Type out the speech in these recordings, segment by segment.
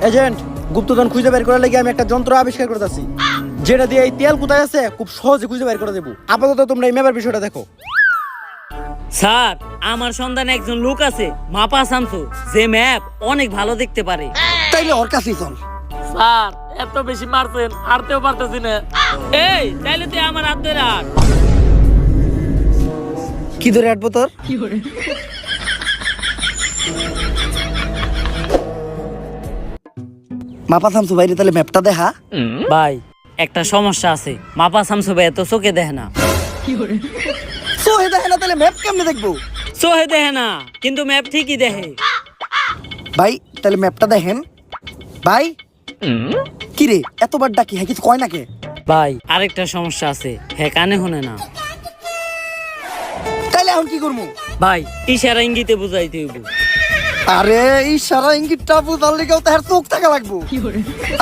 Agent, গুপ্তধন খুঁজে বের করার লাগি আমি একটা যন্ত্র আবিষ্কার করতেছি, যেটা দিয়ে এই তেল কোথায় আছে খুব সহজে খুঁজে বের করে দেবো। আপাতত তোমরা এই ম্যাপের বিষয়টা দেখো। স্যার, আমার সন্ধানে একজন লোক আছে, মাপা শামসু, যে ম্যাপ অনেক ভালো দেখতে পারে। তাইলে ওর কাছেই চল। স্যার, এত বেশি মারছেন, হারতেও পারতেছি না। এই, তাইলে তুই আমার হাত ধরে হাঁট। কি ধরে আটবো তোর? মাপা থামছো বাইরে, তাহলে ম্যাপটা দেখা। ভাই, একটা সমস্যা আছে, মাপা শামসু ভাই এত চোখে দেখে না। সোহে দেখে না, তাহলে ম্যাপ কেমনে দেখবো? চোখে দেখে না, কিন্তু ম্যাপ ঠিকই দেখে। ভাই তাহলে ম্যাপটা দেখেন। ভাই কি রে, এতবার ডাকি, হ্যাঁ কিছু কয় নাকি? ভাই, আরেকটা সমস্যা আছে, হ্যাঁ কানে শুনে না। তাইলে এখন কি করবো? ভাই, ইশারা ইঙ্গিতে বুঝাইতে হইব। আরে ইশারা ইঙ্গিতটা বুঝার লিগেও তো আর চোখ থাকা লাগবো।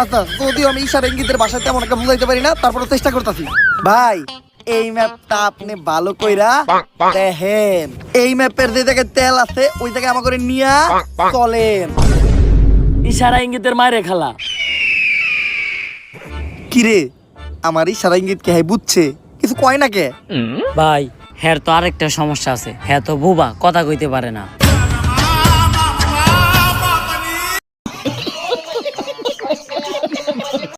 আচ্ছা, যদিও আমি ইশারা ইঙ্গিতের ভাষায় তেমন একটা বুঝাইতে পারি না, তারপরে চেষ্টা করতেছি। ভাই এই ম্যাপটা আপনি ভালো কইরা দেখেন। এই ম্যাপের যে জায়গায় তেল আছে ওই জায়গায় আমার করে নিয়া চলেন। ইশারা ইঙ্গিতের মায়ের খেলা। কিরে, আমার ইশারা ইঙ্গিত কে বুঝছে, কিছু কয় না কে? ভাই, হ্যার তো আরেকটা সমস্যা আছে, হ্যাঁ তো বুবা, কথা কইতে পারে না।